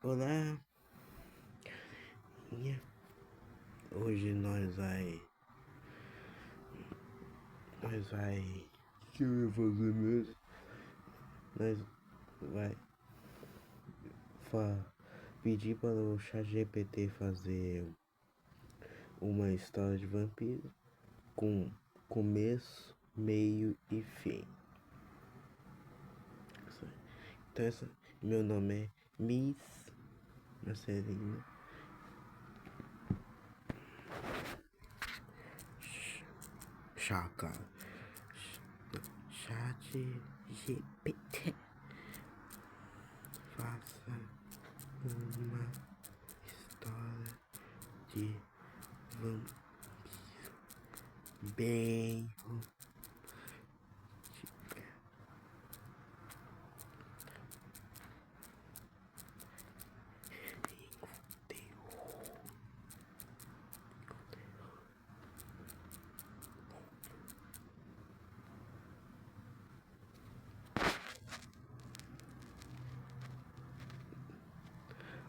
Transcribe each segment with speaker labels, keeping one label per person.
Speaker 1: Olá, minha. Hoje nós vai, o que eu ia fazer mesmo? Nós vai pedir para o ChatGPT fazer uma história de vampiro com começo, meio e fim. Então, meu nome é Miss Marcelina. Chaca. ChatGPT. Faça uma história de vampiro bem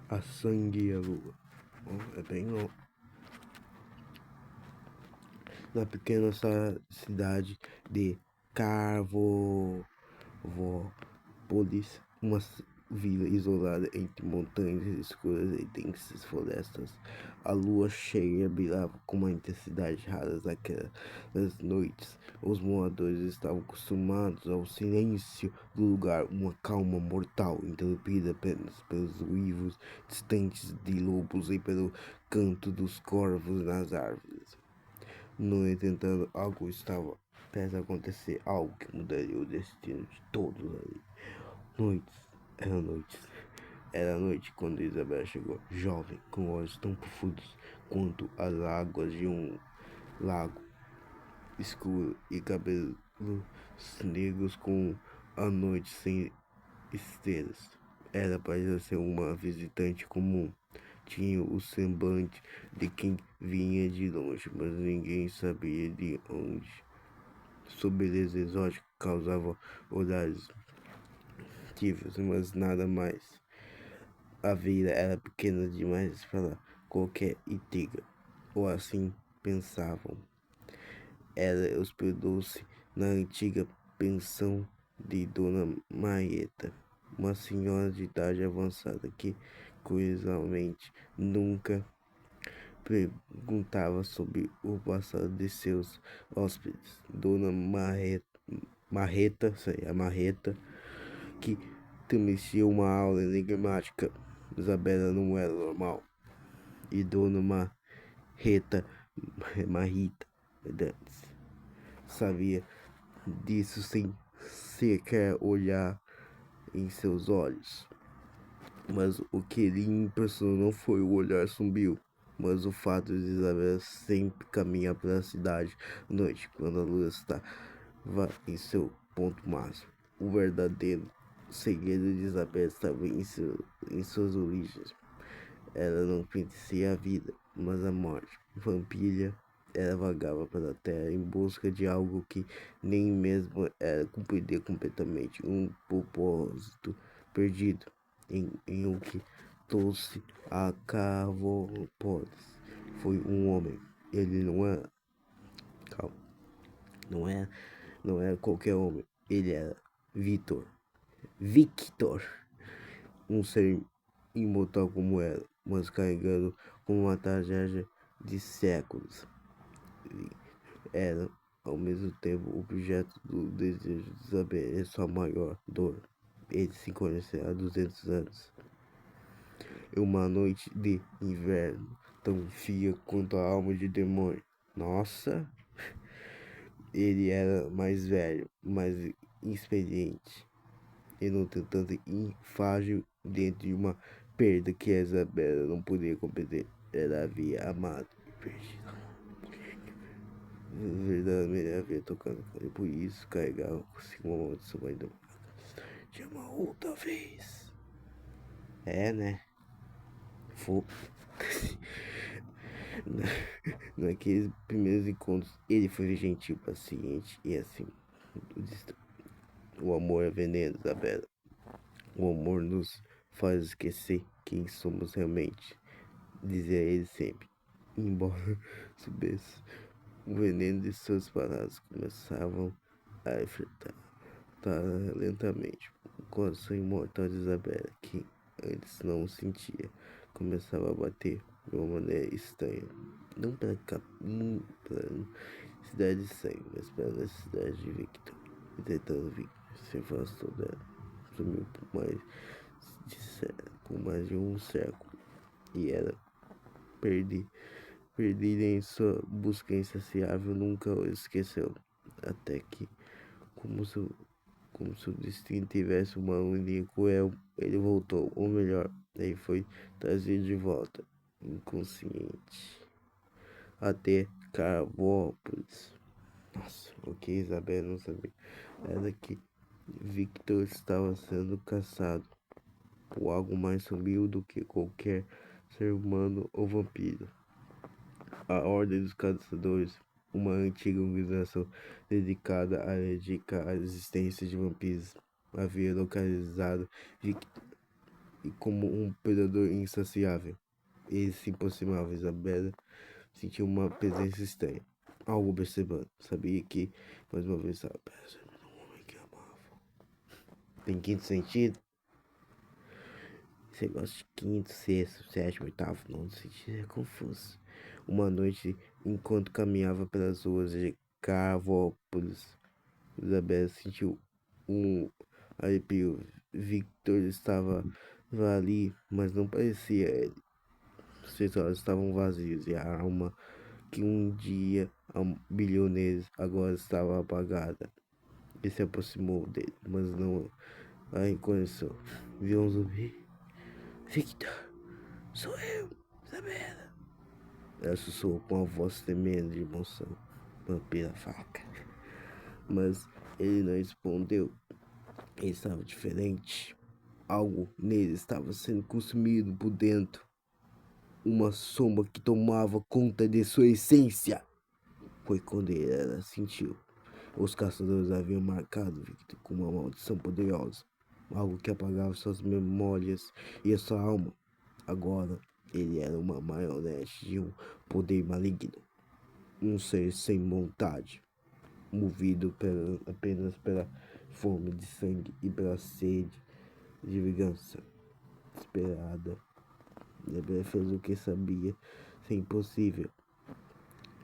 Speaker 1: a sangue e a lua. É bem longo. Na pequena cidade de Carvópolis, uma vila isolada entre montanhas escuras e densas florestas. A lua cheia brilhava com uma intensidade rara naquelas noites. Os moradores estavam acostumados ao silêncio do lugar, uma calma mortal, interrompida apenas pelos uivos distantes de lobos e pelo canto dos corvos nas árvores. No entanto, algo estava prestes a acontecer, algo que mudaria o destino de todos ali. Era noite quando Isabela chegou, jovem, com olhos tão profundos quanto as águas de um lago escuro e cabelos negros com a noite sem estrelas. Ela parecia ser uma visitante comum. Tinha o semblante de quem vinha de longe, mas ninguém sabia de onde. Sua beleza exótica causava olhares tímidos, mas nada mais. A vida era pequena demais para qualquer intriga, ou assim pensavam. Ela hospedou-se na antiga pensão de Dona Marieta, uma senhora de idade avançada que, curiosamente, nunca perguntava sobre o passado de seus hóspedes. Dona Marreta, a Marreta, que temecia uma aula enigmática. Isabela não era normal. E Dona Marrita, sabia disso sem sequer olhar em seus olhos. Mas o que lhe impressionou não foi o olhar sombrio, mas o fato de Isabela sempre caminhar pela cidade à noite, quando a lua estava em seu ponto máximo. O verdadeiro segredo de Isabela estava em suas origens. Ela não pertencia à vida, mas à morte. Vampira, ela vagava pela terra em busca de algo que nem mesmo ela compreendia completamente, um propósito perdido em o que trouxe a Carvópolis. Foi um homem. Ele não era. Calma. Não era qualquer homem. Ele era Victor. Um ser imortal como ela, mas carregando com uma tragédia de séculos. Era, ao mesmo tempo, objeto do desejo de saber sua maior dor. Eles se conheceram há 200 anos. Uma noite de inverno, tão fria quanto a alma de demônio. Nossa! Ele era mais velho, mais experiente, e no entanto frágil dentro de uma perda que a Isabela não podia compreender. Ela havia amado e perdido. Verdadeiramente havia tocado, e por isso carregava consigo uma maldição ainda de uma outra vez. Né? Naqueles primeiros encontros, ele foi gentil, paciente e assim. O amor é veneno, Isabela. O amor nos faz esquecer quem somos realmente, dizia ele sempre. Embora soubesse, o veneno de suas palavras começavam a enfrentar lentamente o coração imortal de Isabela, que antes não o sentia, começava a bater de uma maneira estranha. Não não pela necessidade de sangue, mas pela necessidade de Victor. Entretanto, Victor se afastou dela, sumiu por mais de um século, e ela perdi, perdida em sua busca insaciável, nunca o esqueceu, até que, como se o destino tivesse uma linha cruel, ele voltou, ou melhor, ele foi trazido de volta, inconsciente, até Carvópolis. Nossa, o que Isabel não sabia era que Victor estava sendo caçado por algo mais sombrio do que qualquer ser humano ou vampiro. A Ordem dos Caçadores, uma antiga organização dedicada a erradicar a existência de vampiros, havia localizado Victor como um predador insaciável. Ele se aproximava. Isabela sentiu uma presença estranha, algo observando. Sabia que, mais uma vez, estava percebendo um homem que amava. Tem quinto sentido? Você gosta de quinto, sexto, sétimo, oitavo, nono sentido? É confuso. Uma noite, enquanto caminhava pelas ruas de Carvópolis, Isabela sentiu um arrepio. Victor estava ali, mas não parecia ele. Seus olhos estavam vazios e a alma que um dia brilhou neles agora estava apagada. Ele se aproximou dele, mas não a reconheceu. Viu um zumbi? Victor, sou eu, Isabela. Ela sussurrou com a voz tremenda de emoção. Vampira faca. Mas ele não respondeu. Ele estava diferente. Algo nele estava sendo consumido por dentro. Uma sombra que tomava conta de sua essência. Foi quando ela sentiu. Os caçadores haviam marcado Victor com uma maldição poderosa. Algo que apagava suas memórias e a sua alma. Agora, ele era uma marionete de um poder maligno. Um ser sem vontade. Movido apenas pela fome de sangue e pela sede de vingança. Desesperada, Deborah fez o que sabia ser impossível.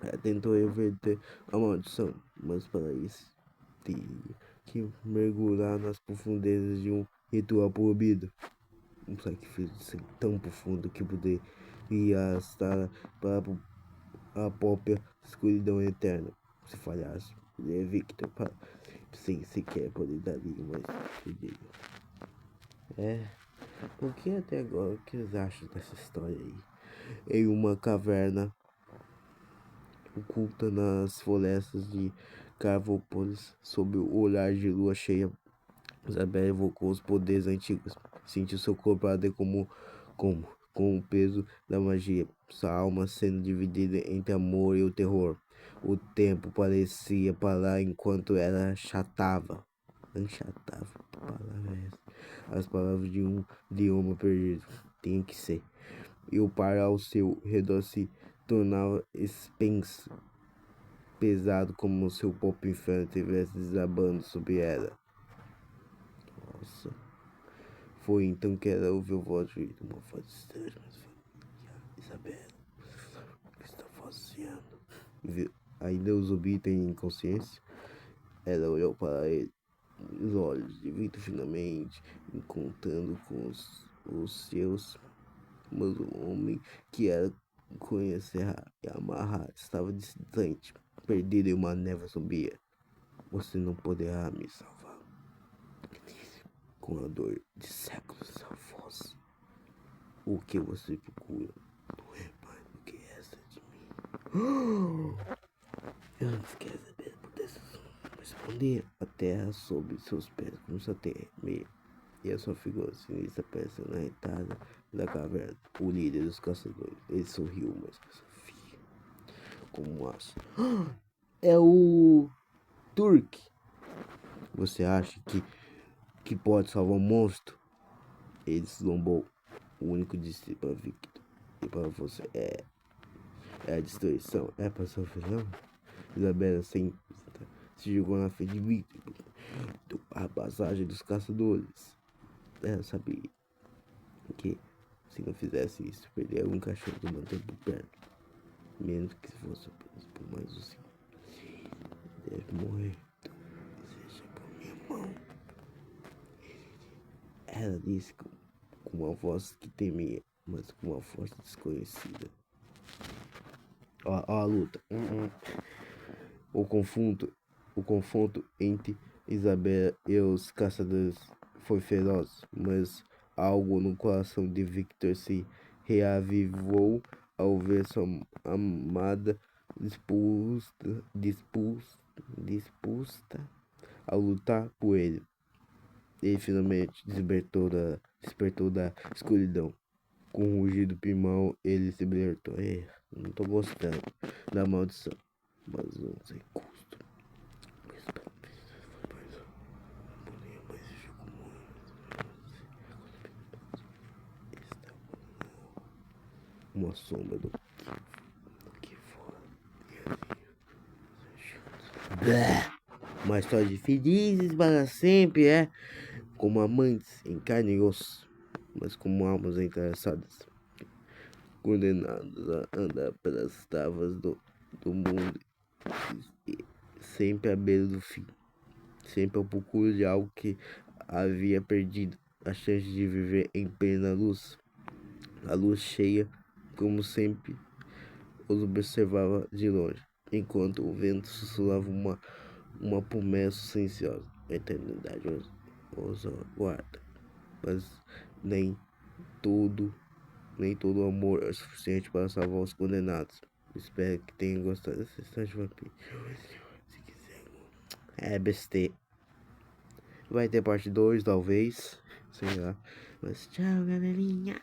Speaker 1: Ela tentou reverter a maldição, mas para isso teria que mergulhar nas profundezas de um ritual proibido. Um sacrifício de sangue tão profundo que poderia arrastar para a própria escuridão eterna. Se falhasse, poderia Victor para sem sequer poder dar mais perigo. Porque até agora, o que vocês acham dessa história aí? Em uma caverna oculta nas florestas de Carvópolis, sob o olhar de lua cheia, Isabel evocou os poderes antigos. Sentiu seu corpo arder com o peso da magia, sua alma sendo dividida entre amor e o terror. O tempo parecia parar enquanto ela achatava, que palavra é essa? As palavras de um idioma perdido. Tem que ser. E o par ao seu redor se tornava expenso, pesado, como se o próprio inferno estivesse desabando sobre ela. Nossa. Foi então que ela ouviu voz de uma voz estranha, mas familiar. Isabela, o que está fazendo? Ainda o zumbi tem consciência? Ela olhou para ele, os olhos de Victor finalmente, encontrando com os seus, mas o homem que ela conhecia e amarrar estava distante, perdido em uma névoa sombria. Você não poderá me salvar. Com a dor de séculos sua voz. O que você procura não é mais do que essa de mim. Eu não quero saber por decisão. Responder. A terra sob seus pés começou a tremer. E a sua figura sinistra apareceu na entrada da caverna. O líder dos caçadores. Ele sorriu, mas Sofia, como um aço. É o Turk. Você acha que pode salvar o monstro? Ele zombou. O único destino para Victor e para você é a destruição. É para sofrer, não? Isabela sem se jogou na frente de Victor. A passagem dos caçadores. Ela sabia que se não fizesse isso, perderia um cachorro do manter por perto. Menos que se fosse apenas por mais um segundo. Deve morrer. Seja por minha mão. Ela disse com uma voz que temia, mas com uma força desconhecida. Ó a luta. O confronto entre Isabela e os caçadores foi feroz, mas algo no coração de Victor se reavivou ao ver sua amada disposta a lutar por ele. Ele finalmente despertou da escuridão. Com um rugido primão, ele se libertou. Não tô gostando da maldição, mas não sei custo. Uma sombra do que for. Uma história de felizes para sempre, como amantes em carne e osso, mas como almas interessadas, condenados a andar pelas travas do mundo, e sempre à beira do fim, sempre ao procura de algo que havia perdido, a chance de viver em plena luz, a luz cheia, como sempre, os observava de longe, enquanto o vento sussurrava uma promessa silenciosa. A eternidade os aguarda, mas nem todo, nem todo amor é suficiente para salvar os condenados. Espero que tenham gostado dessa história de vampiro. Se quiser, besteira. Vai ter parte 2, talvez. Sei lá. Mas tchau, galerinha.